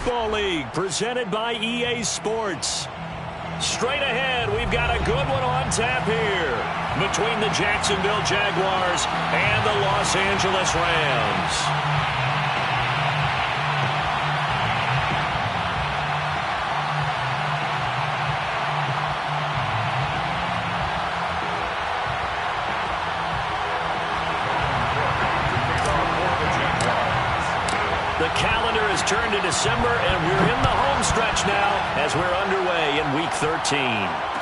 Football League presented by EA Sports. Straight ahead, we've got a good one on tap here between the Jacksonville Jaguars and the Los Angeles Rams. The calendar has turned to December, and we're in the home stretch now as we're underway in Week 13.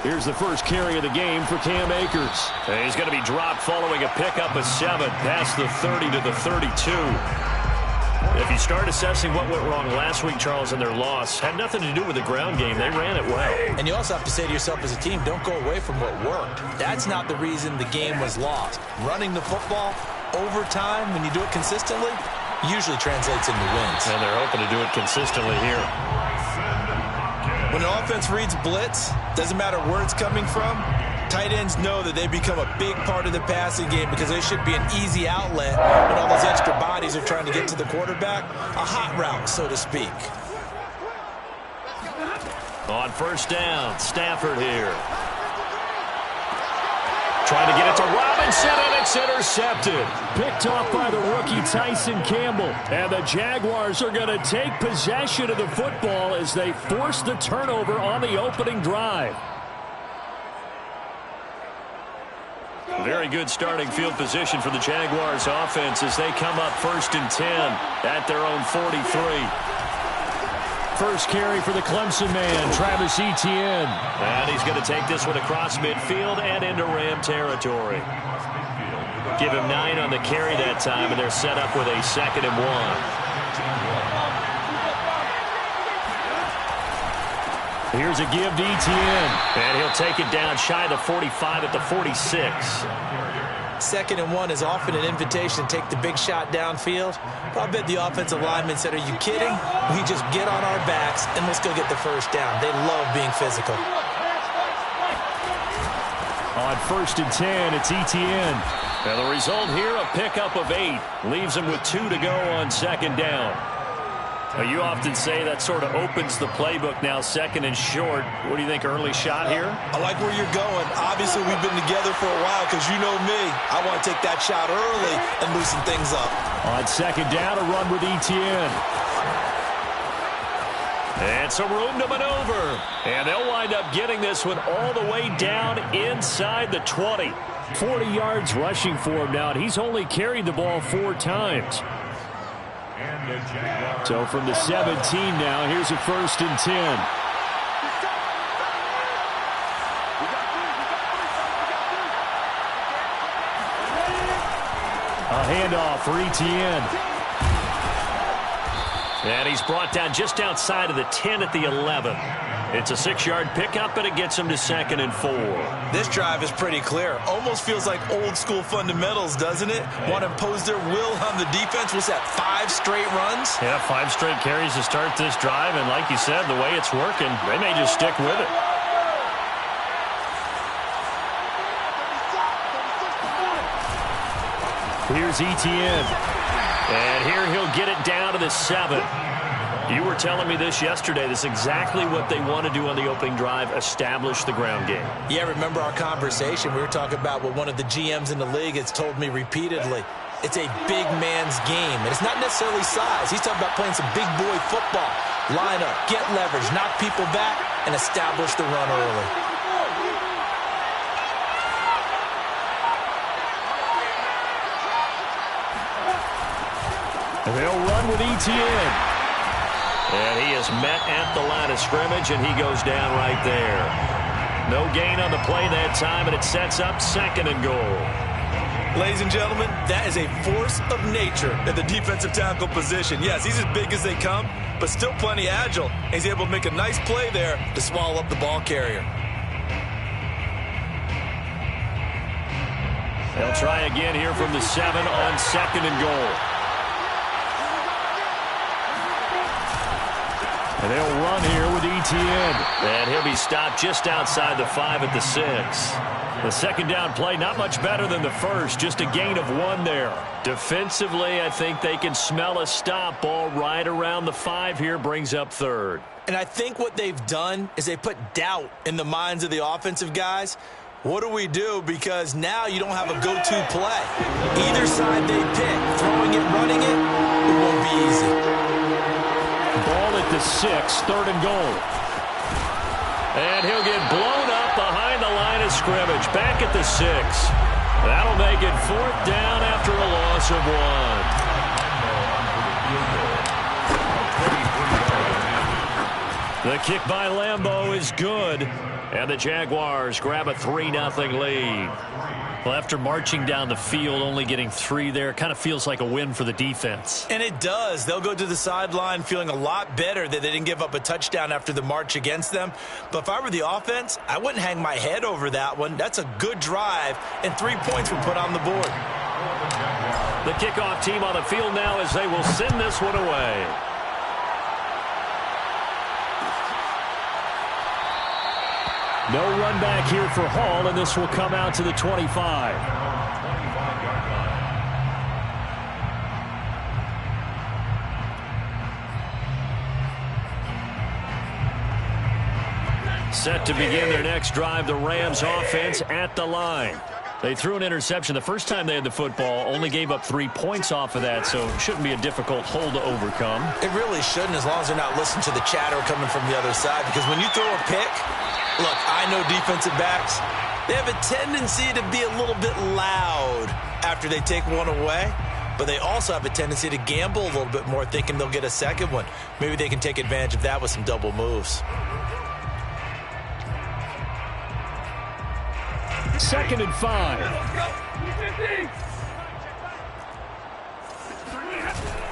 Here's the first carry of the game for Cam Akers. And he's going to be dropped following a pickup of 7 past the 30 to the 32. If you start assessing what went wrong last week, Charles, in their loss, had nothing to do with the ground game. They ran it well. And you also have to say to yourself as a team, don't go away from what worked. That's not the reason the game was lost. Running the football over time, when you do it consistently, usually translates into wins. And they're hoping to do it consistently here. When an offense reads blitz, doesn't matter where it's coming from, tight ends know that they become a big part of the passing game because they should be an easy outlet when all those extra bodies are trying to get to the quarterback. A hot route, so to speak. On first down, Stafford here. Trying to get it to Robinson, and it's intercepted. Picked off by the rookie Tyson Campbell. And the Jaguars are going to take possession of the football as they force the turnover on the opening drive. Very good starting field position for the Jaguars offense as they come up 1st and 10 at their own 43. First carry for the Clemson man, Travis Etienne. And he's going to take this one across midfield and into Ram territory. Give him 9 on the carry that time, and they're set up with a 2nd and 1. Here's a give to Etienne. And he'll take it down shy of the 45 at the 46. 2nd and 1 is often an invitation to take the big shot downfield. But I bet the offensive linemen said, are you kidding? We just get on our backs and let's go get the first down. They love being physical. On 1st and 10, it's Etienne. Now the result here, a pickup of 8. Leaves him with 2 to go on 2nd down. You often say that sort of opens the playbook now, 2nd and short. What do you think, early shot here? I like where you're going. Obviously, we've been together for a while because you know me. I want to take that shot early and loosen things up. On 2nd down, a run with Etienne. And some room to maneuver. And they'll wind up getting this one all the way down inside the 20. 40 yards rushing for him now, and he's only carried the ball 4 times. So from the 17 now, here's a 1st and 10. A handoff for Etienne. And he's brought down just outside of the 10 at the 11. It's a 6-yard pickup, and it gets him to 2nd and 4. This drive is pretty clear. Almost feels like old-school fundamentals, doesn't it? Want to impose their will on the defense. Was that 5 straight runs? Yeah, 5 straight carries to start this drive, and like you said, the way it's working, they may just stick with it. Here's Etienne. And here he'll get it down to the 7. You were telling me this yesterday. This is exactly what they want to do on the opening drive, establish the ground game. Yeah, remember our conversation? We were talking about what one of the GMs in the league has told me repeatedly. It's a big man's game, and it's not necessarily size. He's talking about playing some big boy football. Line up, get leverage, knock people back, and establish the run early. They'll run with Etienne. And he is met at the line of scrimmage, and he goes down right there. No gain on the play that time, and it sets up 2nd and goal. Ladies and gentlemen, that is a force of nature at the defensive tackle position. Yes, he's as big as they come, but still plenty agile. And he's able to make a nice play there to swallow up the ball carrier. They'll try again here from the 7 on 2nd and goal. And they'll run here with Etienne. And he'll be stopped just outside the 5 at the 6. The 2nd down play, not much better than the first, just a gain of 1 there. Defensively, I think they can smell a stop. Ball right around the 5 here, brings up 3rd. And I think what they've done is they put doubt in the minds of the offensive guys. What do we do? Because now you don't have a go-to play. Either side they pick, throwing it, running it, it won't be easy. Ball at the 6, 3rd and goal. And he'll get blown up behind the line of scrimmage. Back at the 6. That'll make it 4th down after a loss of 1. The kick by Lambo is good. And the Jaguars grab a 3-0 lead. Well, after marching down the field, only getting 3 there, kind of feels like a win for the defense. And it does. They'll go to the sideline feeling a lot better that they didn't give up a touchdown after the march against them. But if I were the offense, I wouldn't hang my head over that one. That's a good drive, and 3 points were put on the board. The kickoff team on the field now as they will send this one away. No run back here for Hall, and this will come out to the 25. Set to begin their next drive, the Rams offense at the line. They threw an interception the first time they had the football, only gave up 3 points off of that, so it shouldn't be a difficult hole to overcome. It really shouldn't, as long as they're not listening to the chatter coming from the other side, because when you throw a pick, look, I know defensive backs, they have a tendency to be a little bit loud after they take one away, but they also have a tendency to gamble a little bit more, thinking they'll get a second one. Maybe they can take advantage of that with some double moves. 2nd and 5.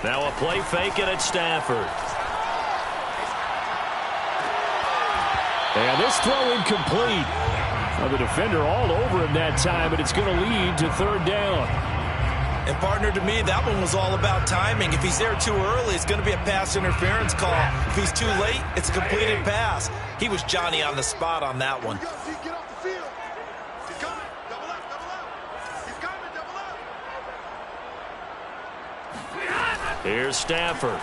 Now a play fake it at Stafford. And this throw incomplete. Well, the defender all over him that time, but it's going to lead to 3rd down. And partner, to me, that one was all about timing. If he's there too early, it's going to be a pass interference call. If he's too late, it's a completed pass. He was Johnny on the spot on that one. Here's Stafford.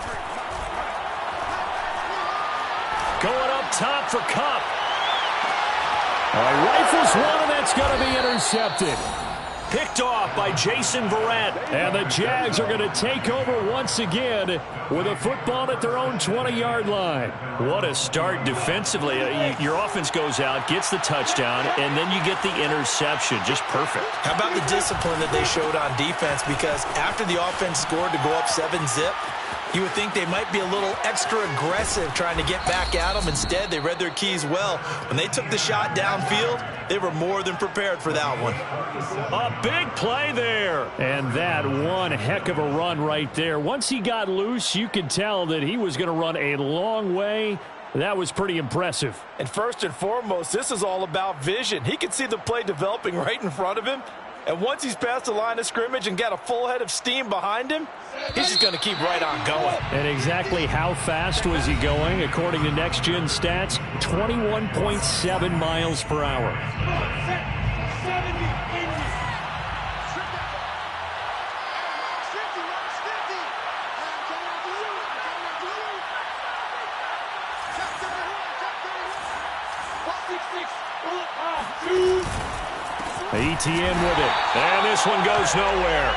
Going up top for Kupp. Rifles one, and that's going to be intercepted. Picked off by Jason Verrett. And the Jags are going to take over once again with a football at their own 20-yard line. What a start defensively. Your offense goes out, gets the touchdown, and then you get the interception. Just perfect. How about the discipline that they showed on defense? Because after the offense scored to go up 7-zip, you would think they might be a little extra aggressive trying to get back at them. Instead, they read their keys well. When they took the shot downfield, they were more than prepared for that one. A big play there. And that one heck of a run right there. Once he got loose, you could tell that he was going to run a long way. That was pretty impressive. And first and foremost, this is all about vision. He could see the play developing right in front of him. And once he's past the line of scrimmage and got a full head of steam behind him, he's just going to keep right on going. And exactly how fast was he going? According to Next Gen Stats, 21.7 miles per hour. Etienne with it. And this one goes nowhere.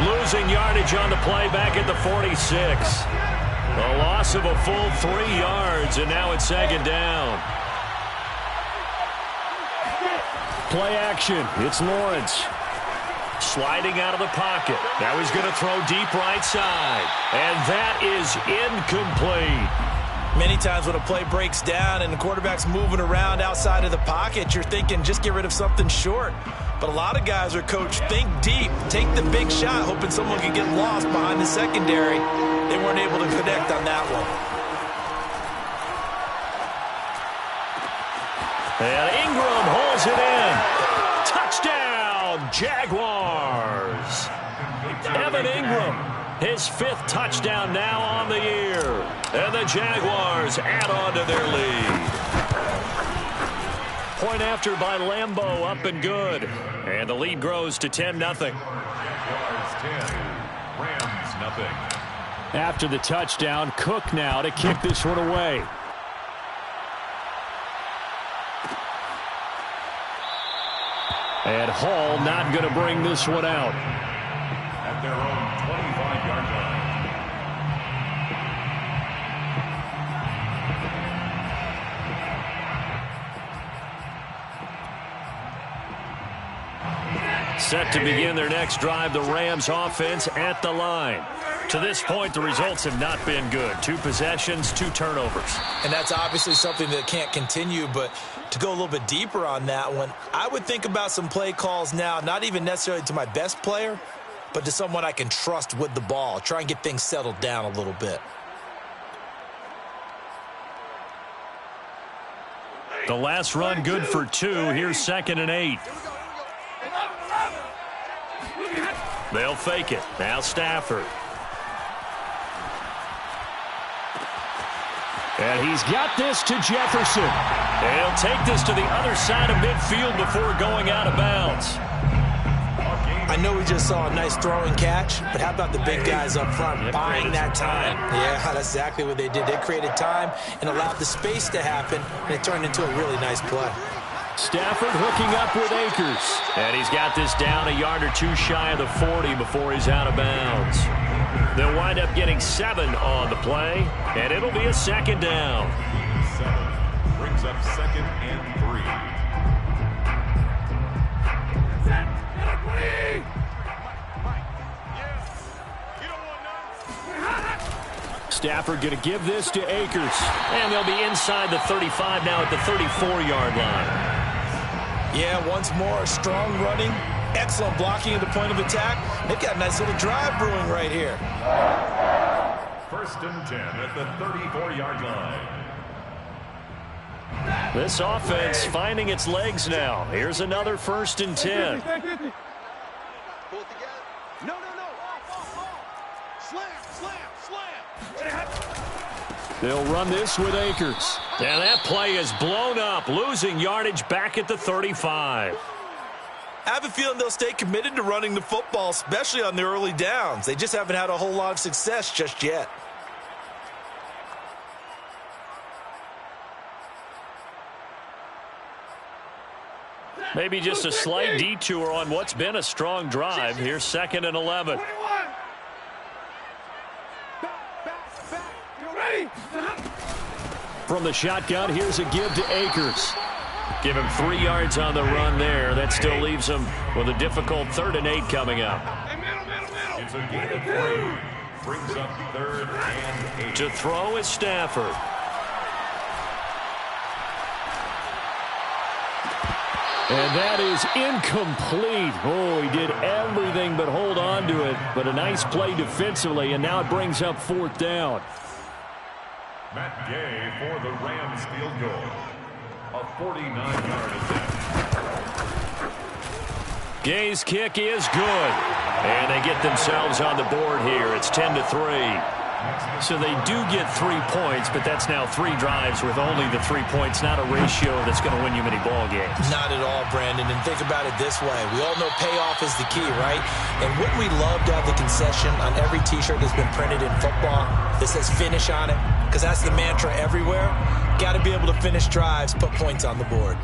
Losing yardage on the play back at the 46. A loss of a full 3 yards, and now it's 2nd down. Play action. It's Lawrence. Sliding out of the pocket. Now he's going to throw deep right side. And that is incomplete. Many times when a play breaks down and the quarterback's moving around outside of the pocket, you're thinking just get rid of something short. But a lot of guys are coached, think deep, take the big shot, hoping someone can get lost behind the secondary. They weren't able to connect on that one. And Ingram holds it in. Touchdown, Jaguars. Evan Ingram, his 5th touchdown now on the year. And the Jaguars add on to their lead. Point after by Lambeau, up and good. And the lead grows to 10-0. Jaguars 10, Rams nothing. After the touchdown, Cook now to kick this one away. And Hall not going to bring this one out. At their own 25-yard line. Set to begin their next drive, the Rams offense at the line. To this point, the results have not been good. 2 possessions, 2 turnovers. And that's obviously something that can't continue, but to go a little bit deeper on that one, I would think about some play calls now, not even necessarily to my best player, but to someone I can trust with the ball. Try and get things settled down a little bit. The last run good for 2. Here's 2nd and 8. They'll fake it. Now Stafford. And he's got this to Jefferson. And he'll take this to the other side of midfield before going out of bounds. I know we just saw a nice throwing catch, but how about the big guys up front buying that time? Yeah, that's exactly what they did. They created time and allowed the space to happen, and it turned into a really nice play. Stafford hooking up with Akers. And he's got this down a yard or 2 shy of the 40 before he's out of bounds. They'll wind up getting 7 on the play, and it'll be a 2nd down. 7 brings up 2nd and 3. Stafford going to give this to Akers. And they'll be inside the 35 now at the 34-yard line. Yeah, once more, strong running, excellent blocking at the point of attack. They've got a nice little drive brewing right here. 1st and 10 at the 34-yard line. This offense finding its legs now. Here's another 1st and 10. Pull it together. No. Slam. They'll run this with Akers. And that play is blown up, losing yardage back at the 35. I have a feeling they'll stay committed to running the football, especially on the early downs. They just haven't had a whole lot of success just yet. Maybe just a slight detour on what's been a strong drive. Here's 2nd and 11. From the shotgun, here's a give to Akers. Give him 3 yards on the run there. That still leaves him with a difficult 3rd and 8 coming up. It's a gain of 3. Brings up 3rd and 8. To throw is Stafford. And that is incomplete. Oh, he did everything but hold on to it. But a nice play defensively, and now it brings up 4th down. Matt Gay for the Rams field goal. A 49-yard attempt. Gay's kick is good. And they get themselves on the board here. It's 10-3. So they do get 3 points, but that's now 3 drives with only the 3 points. Not a ratio that's going to win you many ball games. Not at all, Brandon. And think about it this way. We all know payoff is the key, right? And wouldn't we love to have the concession on every T-shirt that's been printed in football that says finish on it? Because that's the mantra everywhere. Got to be able to finish drives, put points on the board.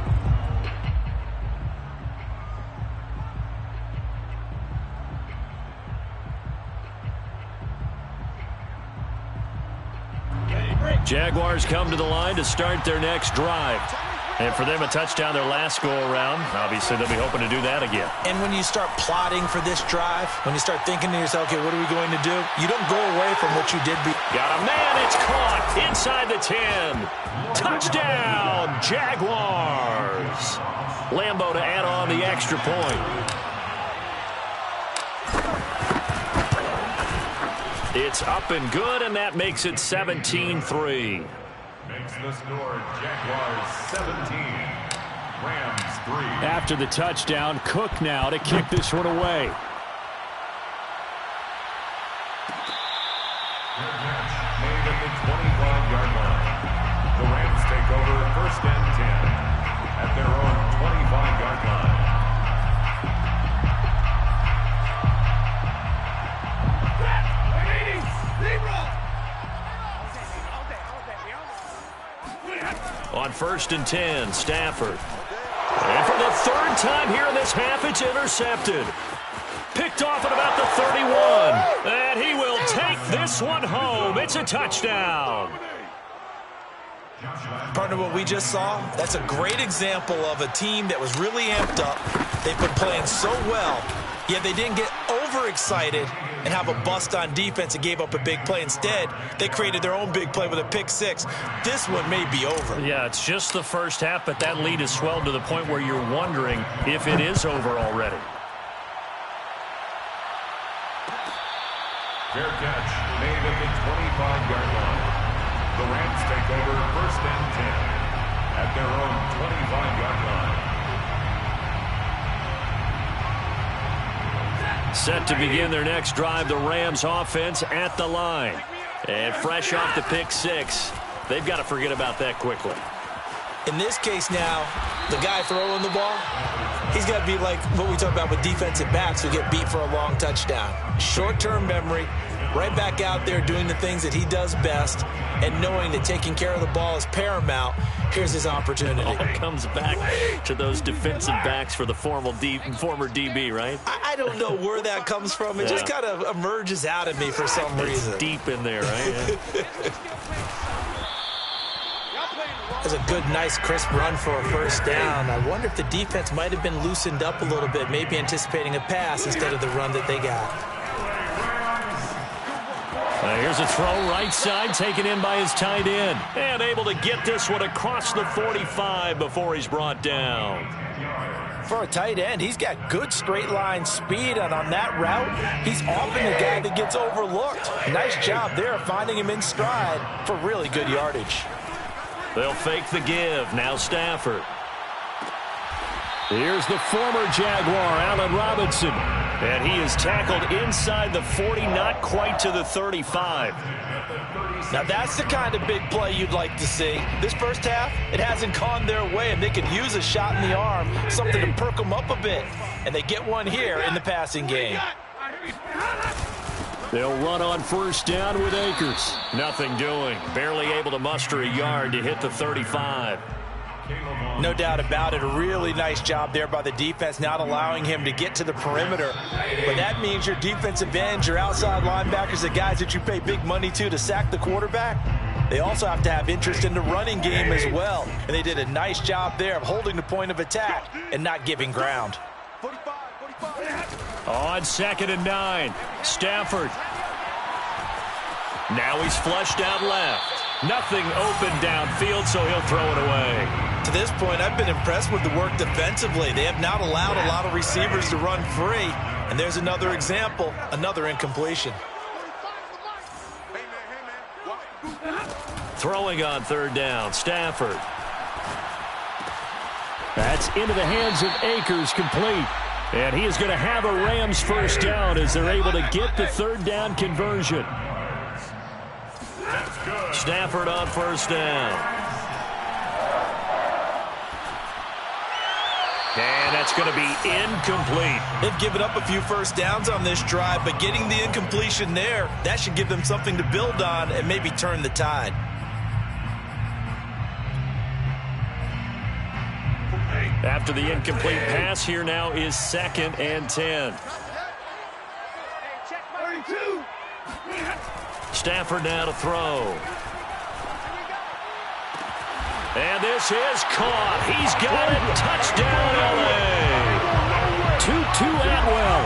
Jaguars come to the line to start their next drive. And for them, a touchdown their last go-around. Obviously, they'll be hoping to do that again. And when you start plotting for this drive, when you start thinking to yourself, okay, what are we going to do? You don't go away from what you did. Got a man. It's caught inside the 10. Touchdown, Jaguars. Lambo to add on the extra point. It's up and good, and that makes it 17-3. Makes the score Jaguars 17, Rams 3. After the touchdown, Cook now to kick this one away. Made at the 25-yard line. The Rams take over 1st and 10 at their own 25-yard line. On 1st and 10, Stafford. And for the 3rd time here in this half, it's intercepted. Picked off at about the 31. And he will take this one home. It's a touchdown. Partner, what we just saw, that's a great example of a team that was really amped up. They've been playing so well, yet they didn't get overexcited and have a bust on defense and gave up a big play. Instead, they created their own big play with a pick six. This one may be over. Yeah, it's just the first half, but that lead has swelled to the point where you're wondering if it is over already. Fair catch made at the 25-yard line. The Rams take over 1st and 10 at their own 25-yard line. Set to begin their next drive, the Rams offense at the line. And fresh off the pick six, they've got to forget about that quickly. In this case now, the guy throwing the ball, he's got to be like what we talk about with defensive backs who get beat for a long touchdown. Short-term memory, right back out there doing the things that he does best, and knowing that taking care of the ball is paramount. Here's his opportunity. All comes back to those defensive backs for the former DB, right? I don't know where that comes from. It just kind of emerges out of me for some reason. Deep in there, right? That's a good, nice, crisp run for a 1st down. I wonder if the defense might have been loosened up a little bit, maybe anticipating a pass instead of the run that they got. Here's a throw right side, taken in by his tight end. And able to get this one across the 45 before he's brought down. For a tight end, he's got good straight line speed, and on that route, he's often the guy that gets overlooked. Nice job there finding him in stride for really good yardage. They'll fake the give. Now Stafford. Here's the former Jaguar, Allen Robinson. And he is tackled inside the 40, not quite to the 35. Now that's the kind of big play you'd like to see. This first half, it hasn't gone their way, and they could use a shot in the arm, something to perk them up a bit. And they get one here in the passing game. They'll run on 1st down with Akers. Nothing doing. Barely able to muster a yard to hit the 35. No doubt about it. A really nice job there by the defense, not allowing him to get to the perimeter. But that means your defensive ends, your outside linebackers, the guys that you pay big money to sack the quarterback, they also have to have interest in the running game as well. And they did a nice job there of holding the point of attack and not giving ground. On 2nd and 9, Stafford. Now he's flushed out left. Nothing open downfield, so he'll throw it away. To this point, I've been impressed with the work defensively. They have not allowed a lot of receivers to run free. And there's another example, another incompletion. Throwing on 3rd down, Stafford. That's into the hands of Akers, complete. And he is going to have a Rams 1st down as they're able to get the 3rd down conversion. Stafford on 1st down. And that's going to be incomplete. They've given up a few 1st downs on this drive, but getting the incompletion there, that should give them something to build on and maybe turn the tide. After the incomplete pass, here now is 2nd and 10. Stafford now to throw. And this is caught. He's got it. Touchdown, L.A. Tutu Atwell.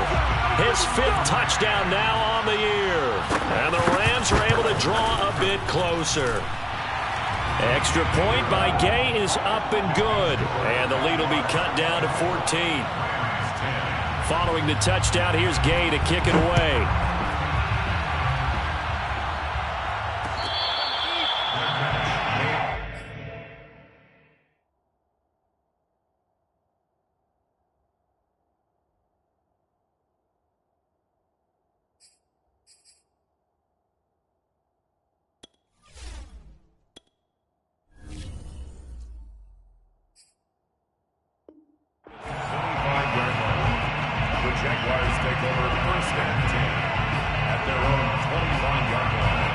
His 5th touchdown now on the year. And the Rams are able to draw a bit closer. Extra point by Gay is up and good. And the lead will be cut down to 14. Following the touchdown, here's Gay to kick it away. Jaguars take over 1st and 10 at their own 25-yard line.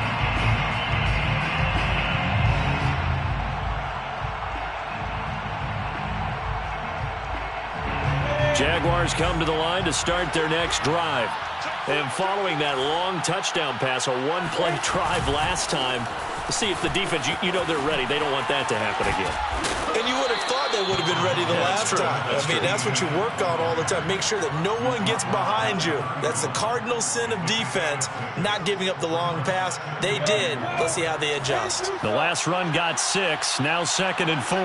Jaguars come to the line to start their next drive. And following that long touchdown pass, a one-play drive last time, to see if the defense, you know they're ready. They don't want that to happen again. And you would have thought they would have been ready the last time. That's what you work on all the time. Make sure that no one gets behind you. That's the cardinal sin of defense, not giving up the long pass. They did. Let's see how they adjust. The last run got 6. Now 2nd and 4.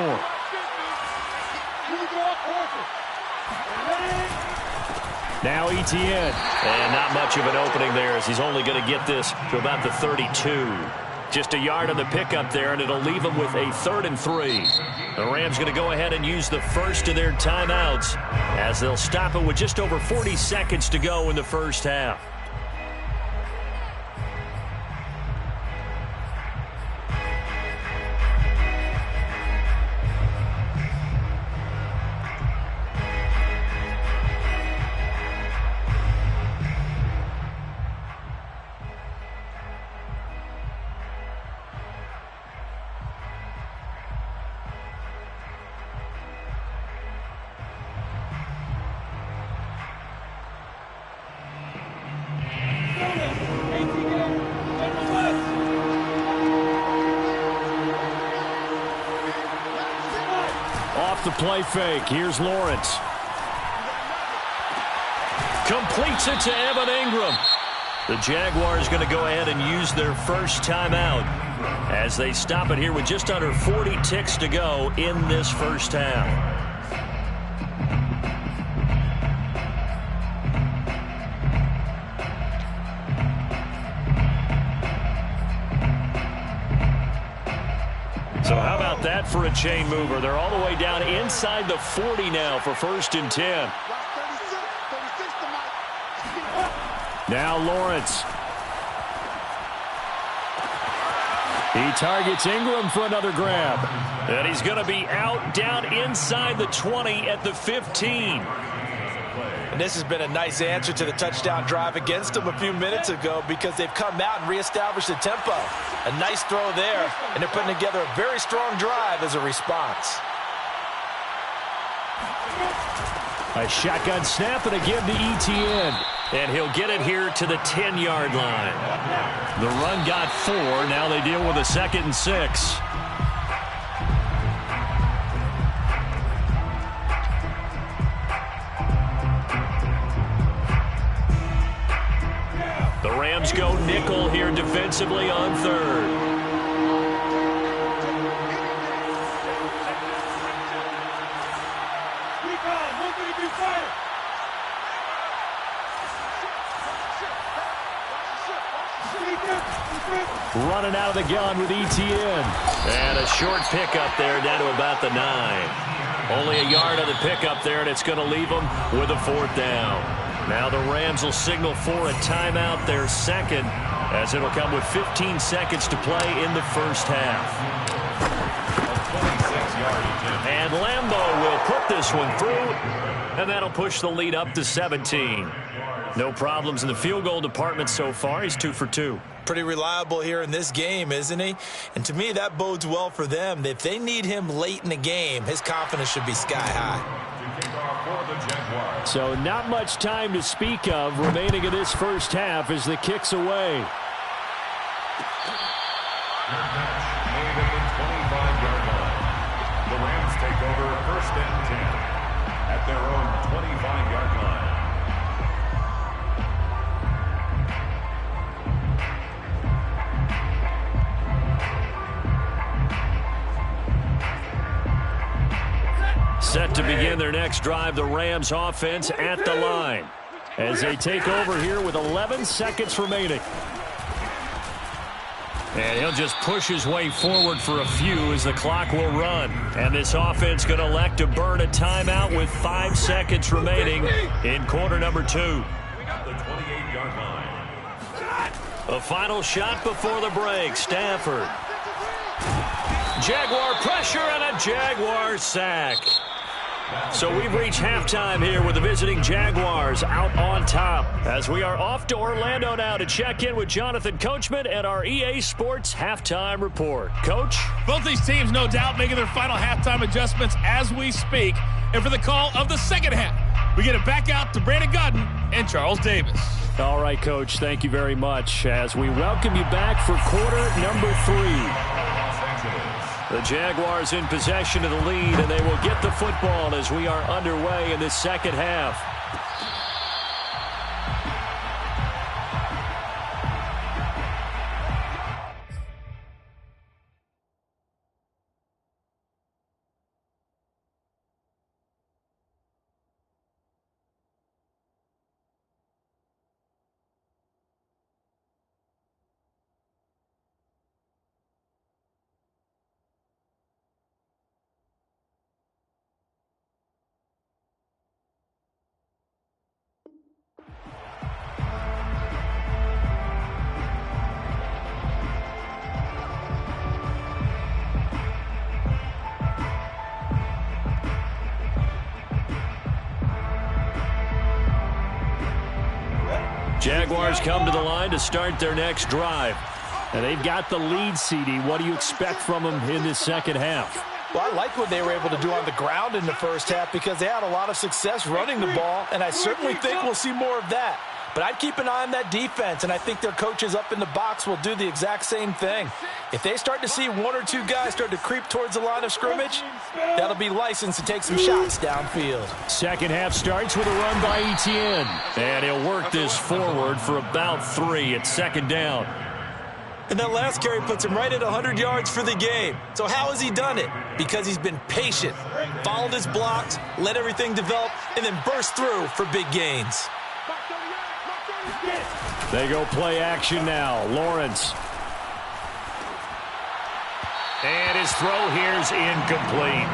Now Etienne. And not much of an opening there as he's only going to get this to about the 32. Just a yard on the pickup there, and it'll leave them with a 3rd and 3. The Rams going to go ahead and use the first of their timeouts as they'll stop it with just over 40 seconds to go in the first half. Off the play fake. Here's Lawrence. Completes it to Evan Ingram. The Jaguars going to go ahead and use their first timeout as they stop it here with just under 40 ticks to go in this first half. So how about that for a chain mover? They're all the way down inside the 40 now for 1st and 10. Now Lawrence. He targets Ingram for another grab. And he's going to be out down inside the 20 at the 15. And this has been a nice answer to the touchdown drive against them a few minutes ago because they've come out and reestablished the tempo. A nice throw there, and they're putting together a very strong drive as a response. A shotgun snap and again to Etienne. And he'll get it here to the 10-yard line. The run got 4. Now they deal with a 2nd and 6. The Rams go nickel here defensively on 3rd. Running out of the gun with Etienne. And a short pickup there down to about the 9. Only a yard on the pickup there, and it's going to leave them with a 4th down. Now the Rams will signal for a timeout, their 2nd, as it'll come with 15 seconds to play in the first half. And Lambeau will put this one through, and that'll push the lead up to 17. No problems in the field goal department so far. He's 2 for 2. Pretty reliable here in this game, isn't he? And to me, that bodes well for them. If they need him late in the game, his confidence should be sky high. So not much time to speak of remaining in this first half as the kick's away. Set to begin their next drive, the Rams offense at the line as they take over here with 11 seconds remaining. And he'll just push his way forward for a few as the clock will run. And this offense going to elect to burn a timeout with 5 seconds remaining in quarter number 2. The 28-yard line. A final shot before the break. Stafford. Jaguar pressure and a Jaguar sack. So we've reached halftime here with the visiting Jaguars out on top as we are off to Orlando now to check in with Jonathan Coachman and our EA Sports halftime report. Coach? Both these teams, no doubt, making their final halftime adjustments as we speak. And for the call of the second half, we get it back out to Brandon Gaudin and Charles Davis. All right, Coach, thank you very much as we welcome you back for quarter number 3. The Jaguars in possession of the lead, and they will get the football as we are underway in this second half. Jaguars come to the line to start their next drive. And they've got the lead, CD. What do you expect from them in this second half? Well, I like what they were able to do on the ground in the first half because they had a lot of success running the ball, and I certainly think we'll see more of that. But I'd keep an eye on that defense, and I think their coaches up in the box will do the exact same thing. If they start to see 1 or 2 guys start to creep towards the line of scrimmage, that'll be licensed to take some shots downfield. Second half starts with a run by Etienne. And he'll work this forward for about 3 at second down. And that last carry puts him right at 100 yards for the game. So how has he done it? Because he's been patient, followed his blocks, let everything develop, and then burst through for big gains. They go play action now. Lawrence. And his throw here is incomplete.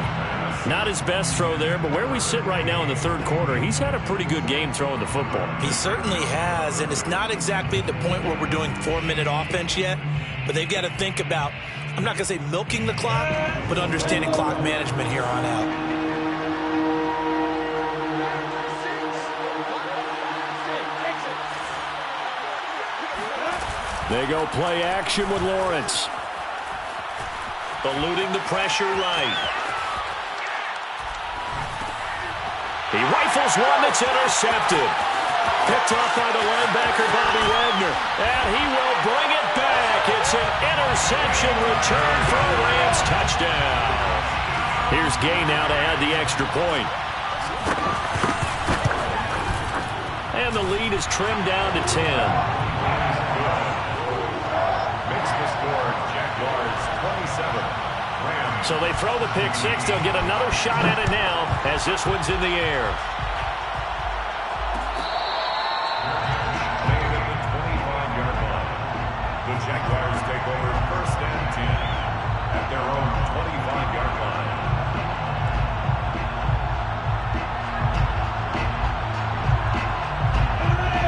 Not his best throw there, but where we sit right now in the third quarter, he's had a pretty good game throwing the football. He certainly has, and it's not exactly at the point where we're doing 4-minute offense yet, but they've got to think about, I'm not going to say milking the clock, but understanding clock management here on out. They go play action with Lawrence. Eluding the pressure right. He rifles one that's intercepted. Picked off by the linebacker, Bobby Wagner. And he will bring it back. It's an interception return for a Rams touchdown. Here's Gay now to add the extra point. And the lead is trimmed down to 10. So they throw the pick six. They'll get another shot at it now as this one's in the air. At the 25-yard line. The Jaguars take over first and 10 at their own 25-yard line.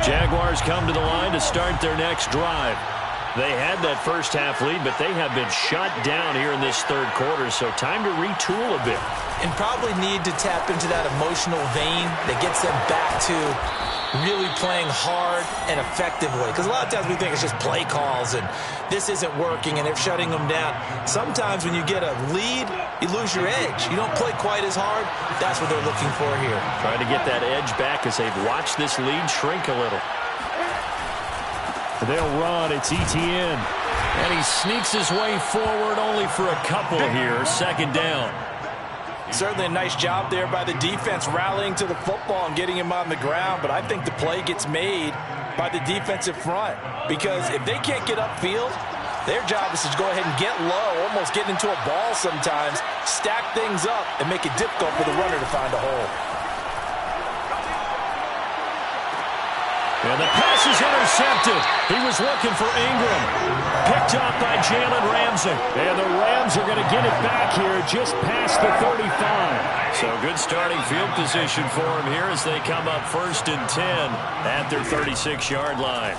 Jaguars come to the line to start their next drive. They had that first half lead, but they have been shut down here in this third quarter, so time to retool a bit. And probably need to tap into that emotional vein that gets them back to really playing hard and effectively. Because a lot of times we think it's just play calls and this isn't working and they're shutting them down. Sometimes when you get a lead, you lose your edge. You don't play quite as hard. That's what they're looking for here. Trying to get that edge back as they've watched this lead shrink a little. They'll run. It's Etienne. And he sneaks his way forward only for a couple here. Second down. Certainly a nice job there by the defense rallying to the football and getting him on the ground. But I think the play gets made by the defensive front. Because if they can't get upfield, Their job is to go ahead and get low, almost get into a ball sometimes, stack things up, and make it difficult for the runner to find a hole. And the pass is intercepted. He was looking for Ingram. Picked up by Jalen Ramsey. And the Rams are going to get it back here just past the 35. So good starting field position for him here as they come up 1st and 10 at their 36-yard line.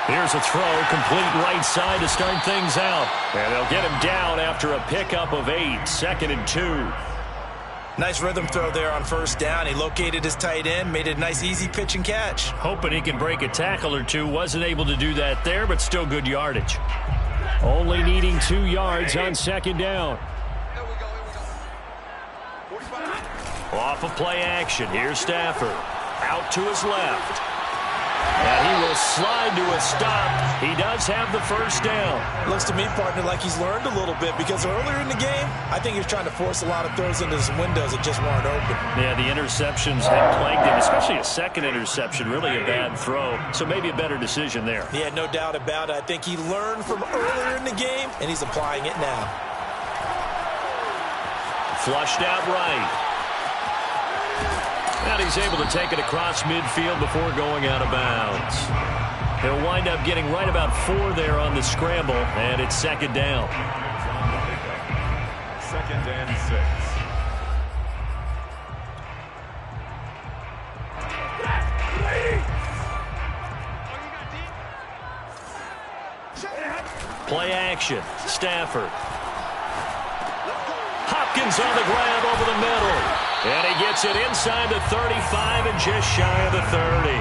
Here's a throw, complete right side to start things out. And they'll get him down after a pickup of 8, 2nd and 2. Nice rhythm throw there on 1st down. He located his tight end, made it a nice easy pitch and catch. Hoping he can break a tackle or two. Wasn't able to do that there, but still good yardage. Only needing 2 yards on 2nd down. Off of play action. Here's Stafford. Out to his left. And he will slide to a stop. He does have the 1st down. Looks to me, partner, like he's learned a little bit because earlier in the game, I think he was trying to force a lot of throws into some windows that just weren't open. Yeah, the interceptions had plagued him, especially a second interception, really a bad throw. So maybe a better decision there. Yeah, no doubt about it. I think he learned from earlier in the game, and he's applying it now. Flushed out right. And he's able to take it across midfield before going out of bounds. He'll wind up getting right about 4 there on the scramble, and it's 2nd down. 2nd and 6. Play action. Stafford. Hopkins on the grab over the middle. And he gets it inside the 35 and just shy of the 30.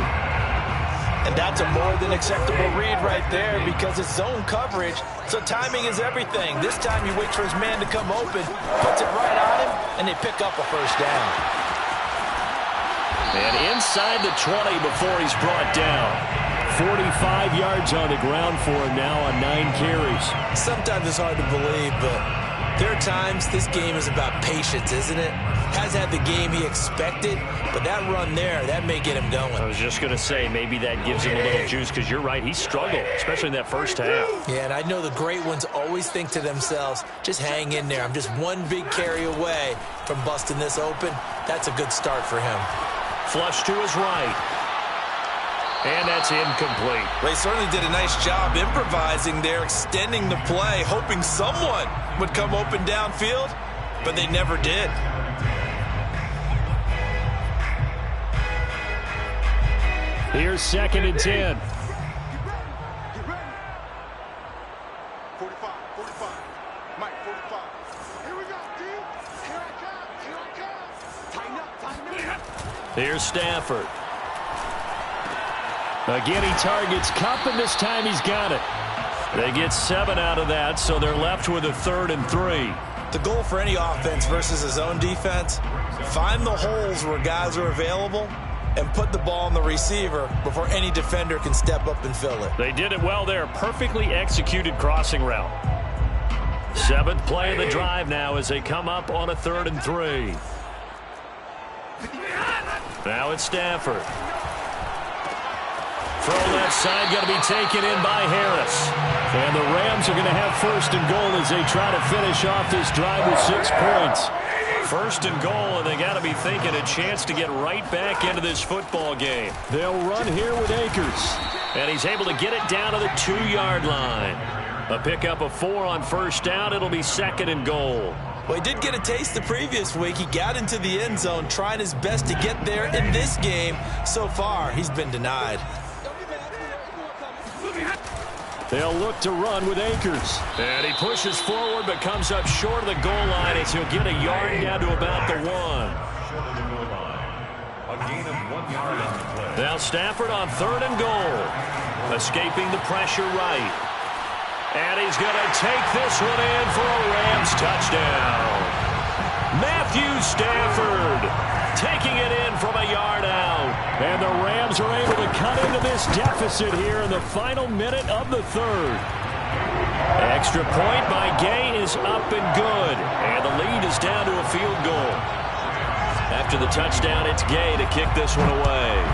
And that's a more than acceptable read right there because it's zone coverage, so timing is everything. This time he waits for his man to come open, puts it right on him, and they pick up a 1st down. And inside the 20 before he's brought down. 45 yards on the ground for him now on 9 carries. Sometimes it's hard to believe, but there are times this game is about patience, isn't it? Has had the game he expected, but that run there, that may get him going. I was just going to say, maybe that gives him a little juice because you're right, he struggled, especially in that 1st half. Yeah, and I know the great ones always think to themselves, just hang in there. I'm just one big carry away from busting this open. That's a good start for him. Flush to his right. And that's incomplete. They certainly did a nice job improvising there, extending the play, hoping someone would come open downfield, but they never did. Here's 2nd and 10. 45. Mike, 45. Here we go, D. Here I come. Tighten up. Here's Stafford. Again, he targets Kupp, and this time he's got it. They get 7 out of that, so they're left with a 3rd and 3. The goal for any offense versus his own defense, find the holes where guys are available and put the ball on the receiver before any defender can step up and fill it. They did it well there. Perfectly executed crossing route. 7th play of the drive now as they come up on a 3rd and 3. Now it's Stafford. Throw left side, got to be taken in by Harris. And the Rams are going to have 1st and goal as they try to finish off this drive with 6 points. 1st and goal, and they got to be thinking a chance to get right back into this football game. They'll run here with Akers. And he's able to get it down to the 2-yard line. A pickup of 4 on 1st down. It'll be 2nd and goal. Well, he did get a taste the previous week. He got into the end zone, trying his best to get there in this game. So far, he's been denied. They'll look to run with Akers. And he pushes forward but comes up short of the goal line as he'll get a yard down to about the 1. Short of the goal line. A gain of 1 yard on the play. Now Stafford on 3rd and goal. Escaping the pressure right. And he's going to take this one in for a Rams touchdown. Matthew Stafford taking it in from a yard out. And the Rams are able to cut into this deficit here in the final minute of the 3rd. Extra point by Gay is up and good. And the lead is down to a field goal. After the touchdown, it's Gay to kick this one away.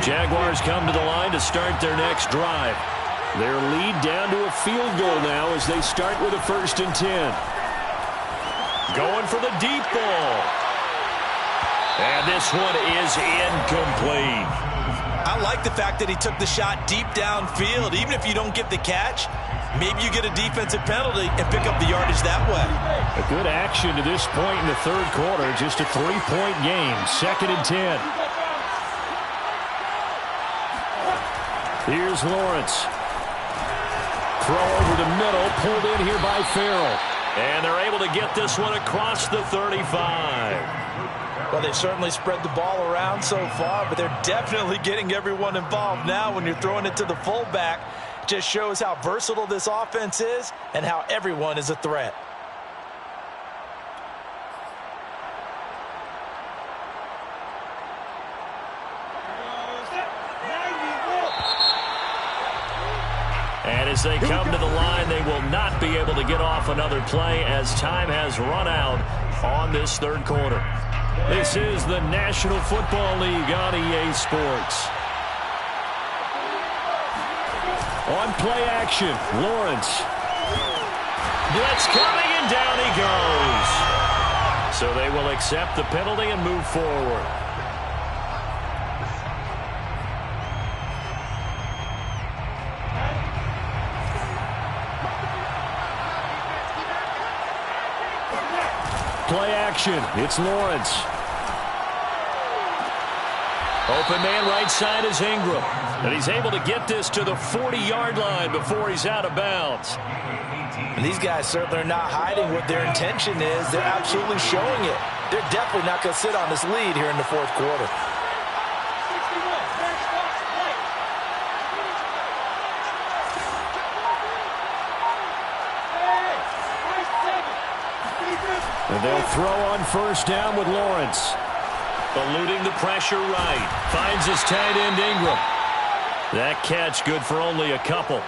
Jaguars come to the line to start their next drive. Their lead down to a field goal now as they start with a 1st and 10. Going for the deep ball. And this one is incomplete. I like the fact that he took the shot deep downfield. Even if you don't get the catch, maybe you get a defensive penalty and pick up the yardage that way. A good action to this point in the 3rd quarter. Just a 3-point game. 2nd and 10. Here's Lawrence. Throw over the middle, pulled in here by Farrell. And they're able to get this one across the 35. Well, they've certainly spread the ball around so far, but they're definitely getting everyone involved now when you're throwing it to the fullback. Just shows how versatile this offense is and how everyone is a threat. And as they come to the line, they will not be able to get off another play as time has run out on this 3rd quarter. This is the National Football League on EA Sports. On play action, Lawrence. Blitz coming, and down he goes. So they will accept the penalty and move forward. Play action. It's Lawrence. Open man right side is Ingram. And he's able to get this to the 40-yard line before he's out of bounds. And these guys certainly are not hiding what their intention is. They're absolutely showing it. They're definitely not going to sit on this lead here in the 4th quarter. And they'll throw on 1st down with Lawrence. Eluding the pressure right. Finds his tight end Ingram. That catch good for only a couple.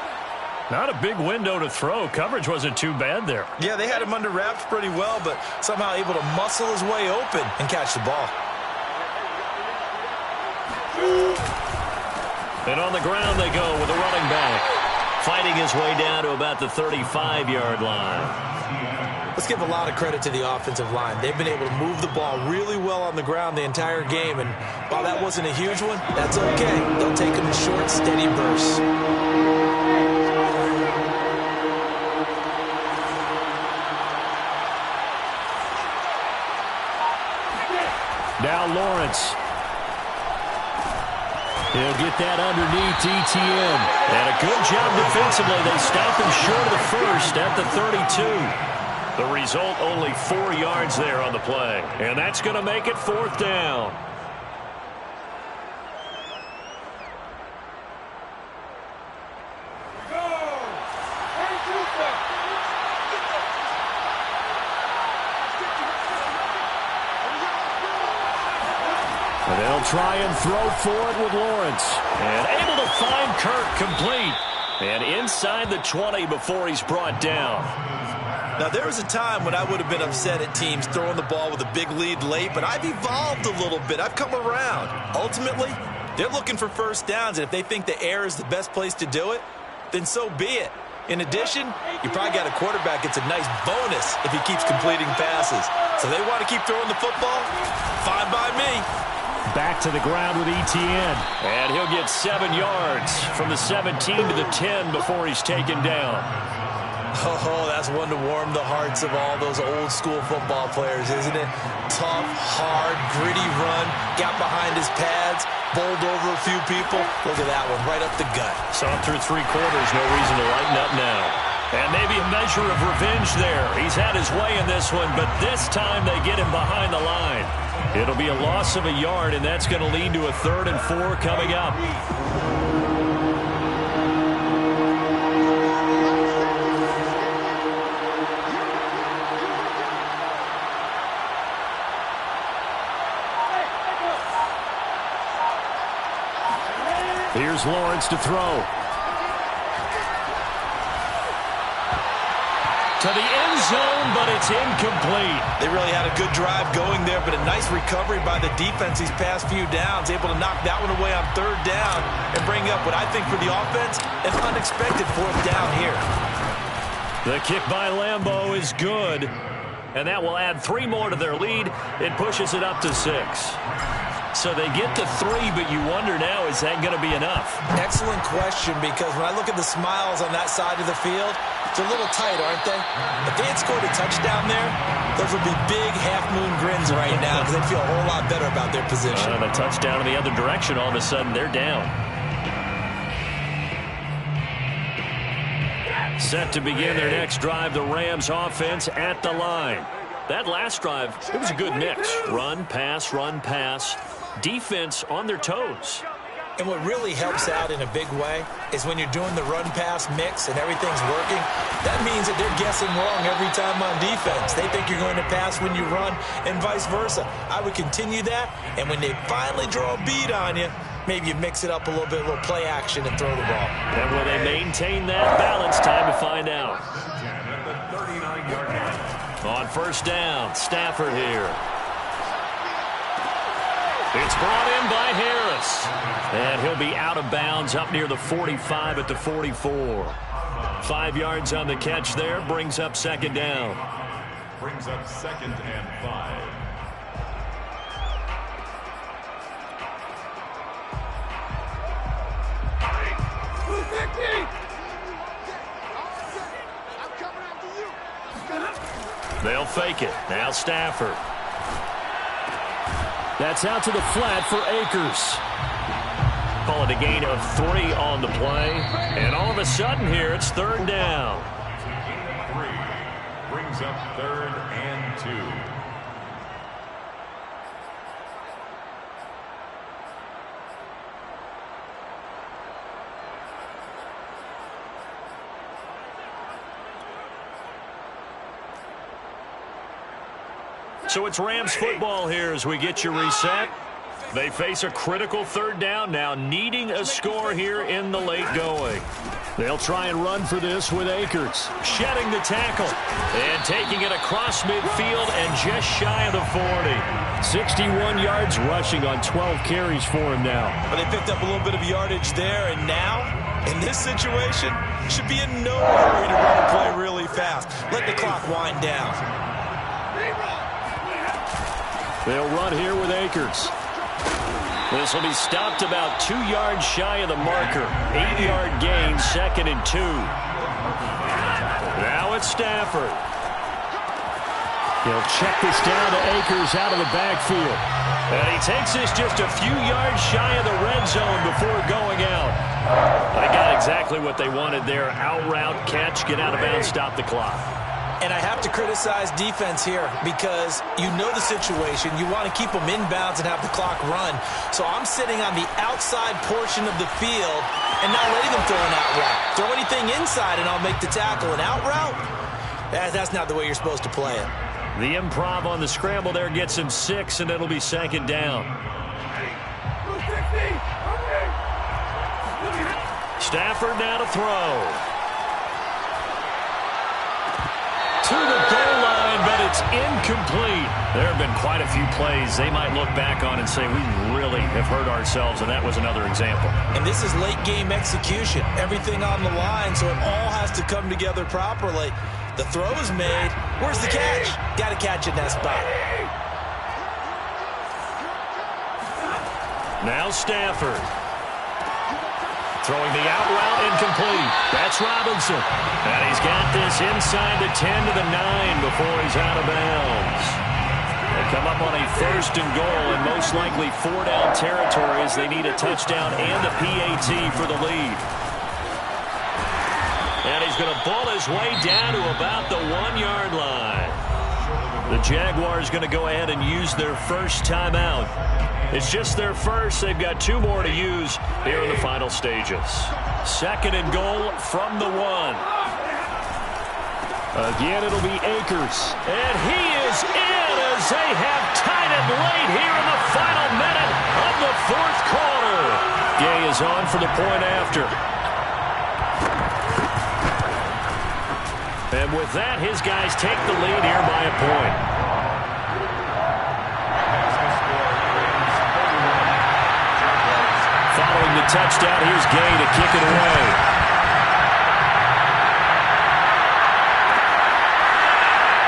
Not a big window to throw. Coverage wasn't too bad there. Yeah, they had him under wraps pretty well, but somehow able to muscle his way open and catch the ball. And on the ground they go with a running back. Fighting his way down to about the 35-yard line. Let's give a lot of credit to the offensive line. They've been able to move the ball really well on the ground the entire game, and while that wasn't a huge one, that's okay. They'll take them in short, steady bursts. Now Lawrence. He'll get that underneath ETN. And a good job defensively. They stop him short of the 1st at the 32. The result, only 4 yards there on the play. And that's going to make it 4th down. And they'll try and throw for it with Lawrence. And able to find Kirk complete. And inside the 20 before he's brought down. Now, there was a time when I would have been upset at teams throwing the ball with a big lead late, but I've evolved a little bit. I've come around. Ultimately, they're looking for 1st downs, and if they think the air is the best place to do it, then so be it. In addition, you probably got a quarterback that's a nice bonus if he keeps completing passes. So they want to keep throwing the football? Fine by me. Back to the ground with ETN. And he'll get 7 yards from the 17 to the 10 before he's taken down. Oh, that's one to warm the hearts of all those old-school football players, isn't it? Tough, hard, gritty run, got behind his pads, bowled over a few people. Look at that one, right up the gut. Saw him through 3 quarters, no reason to lighten up now. And maybe a measure of revenge there. He's had his way in this one, but this time they get him behind the line. It'll be a loss of a yard, and that's going to lead to a 3rd and 4 coming up. Here's Lawrence to throw. to the end zone, but it's incomplete. They really had a good drive going there, but a nice recovery by the defense these past few downs, able to knock that one away on third down and bring up what I think for the offense, an unexpected fourth down here. The kick by Lambeau is good, and that will add 3 more to their lead. It pushes it up to 6. So they get to 3, but you wonder now, is that going to be enough? Excellent question, because when I look at the smiles on that side of the field, it's a little tight, aren't they? If they had scored a touchdown there, those would be big half-moon grins right now because they'd feel a whole lot better about their position. A touchdown in the other direction, all of a sudden they're down. Set to begin their next drive, the Rams offense at the line. That last drive, it was a good mix. Run, pass, run, pass. Defense on their toes. And what really helps out in a big way is when you're doing the run-pass mix and everything's working, that means that they're guessing wrong every time on defense. They think you're going to pass when you run and vice versa. I would continue that, and when they finally draw a beat on you, maybe you mix it up a little bit, a little play action and throw the ball. And will they maintain that balance? Time to find out. On first down, Stafford here. It's brought in by Harris. And he'll be out of bounds up near the 45 at the 44. 5 yards on the catch there, brings up second down. Brings up 2nd and 5. They'll fake it. Now Stafford. That's out to the flat for Akers. Call it a gain of 3 on the play. And all of a sudden here, it's third down. 3 brings up 3rd and 2. So it's Rams football here as we get you reset. They face a critical third down now, needing a score here in the late going. They'll try and run for this with Akers. Shedding the tackle and taking it across midfield and just shy of the 40. 61 yards rushing on 12 carries for him now. But they picked up a little bit of yardage there, and now, in this situation, should be in no hurry to run a play really fast. Let the clock wind down. They'll run here with Akers. This will be stopped about 2 yards shy of the marker. 8-yard gain, 2nd and 2. Now it's Stafford. He'll check this down to Akers out of the backfield. And he takes this just a few yards shy of the red zone before going out. They got exactly what they wanted there. Out route, catch, get out of bounds, stop the clock. And I have to criticize defense here because you know the situation. You want to keep them inbounds and have the clock run. So I'm sitting on the outside portion of the field and not letting them throw an out route. Throw anything inside and I'll make the tackle. An out route? That's not the way you're supposed to play it. The improv on the scramble there gets him 6, and it'll be second down. Stafford now to throw. To the goal line, but it's incomplete. There have been quite a few plays they might look back on and say, we really have hurt ourselves, and that was another example. And this is late-game execution. Everything on the line, so it all has to come together properly. The throw is made. Where's the catch? Got to catch it in that spot. Now Stafford. Throwing the out route, incomplete. That's Robinson. And he's got this inside the 10 to the 9 before he's out of bounds. They come up on a 1st and goal, and most likely 4-down territory as they need a touchdown and a PAT for the lead. And he's going to ball his way down to about the 1-yard line. The Jaguars going to go ahead and use their first timeout. It's just their first. They've got 2 more to use here in the final stages. 2nd and goal from the 1. Again, it'll be Akers. And he is in as they have tied it late here in the final minute of the 4th quarter. Gay is on for the point after. And with that, his guys take the lead here by a point. Following the touchdown, here's Gay to kick it away.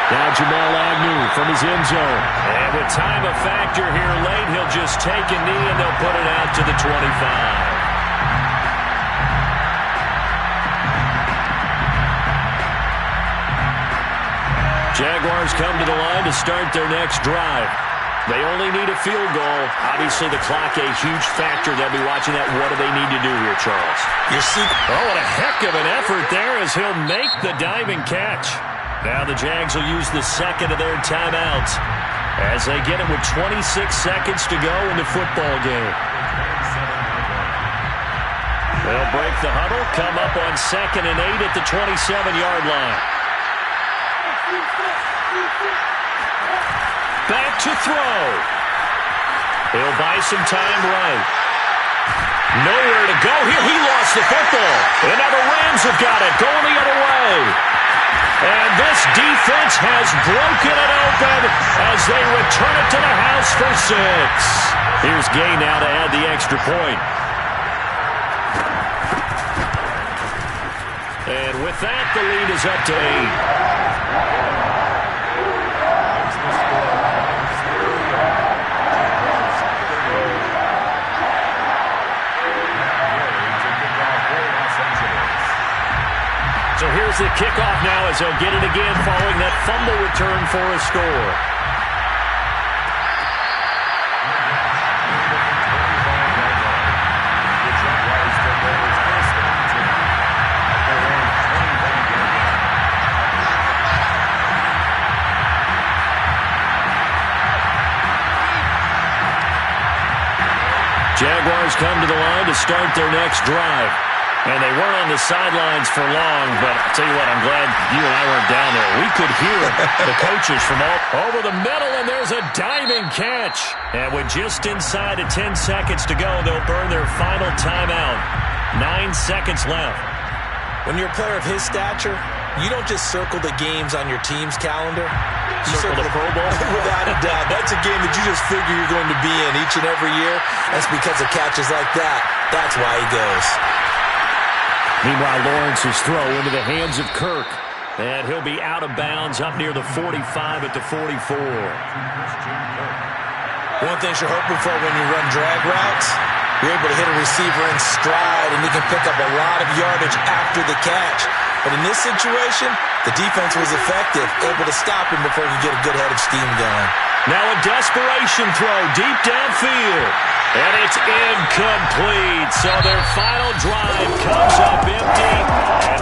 Now Jamal Agnew from his end zone. And with time a factor here late, he'll just take a knee and they'll put it out to the 25. Jaguars come to the line to start their next drive. They only need a field goal. Obviously, the clock a huge factor. They'll be watching that. What do they need to do here, Charles? Oh, what a heck of an effort there as he'll make the diving catch. Now the Jags will use the second of their timeouts as they get it with 26 seconds to go in the football game. They'll break the huddle, come up on 2nd and 8 at the 27-yard line. Back to throw. He'll buy some time right. Nowhere to go here. He lost the football. And now the Rams have got it. Going the other way. And this defense has broken it open as they return it to the house for 6. Here's Gay now to add the extra point. And with that, the lead is up to 8. So here's the kickoff now as they'll get it again following that fumble return for a score. Jaguars come to the line to start their next drive. And they weren't on the sidelines for long, but I'll tell you what, I'm glad you and I weren't down there. We could hear the coaches from all over the middle, and there's a diving catch. And with just inside of 10 seconds to go, they'll burn their final timeout. 9 seconds left. When you're a player of his stature, you don't just circle the games on your team's calendar. You Circle the Pro Bowl? Without a doubt. That's a game that you just figure you're going to be in each and every year. That's because of catches like that. That's why he goes. Meanwhile, Lawrence's throw into the hands of Kirk. And he'll be out of bounds up near the 45 at the 44. One thing you're hoping for when you run drag routes, you're able to hit a receiver in stride, and he can pick up a lot of yardage after the catch. But in this situation, the defense was effective, able to stop him before he could get a good head of steam going. Now a desperation throw deep downfield. And it's incomplete. So their final drive comes up empty. And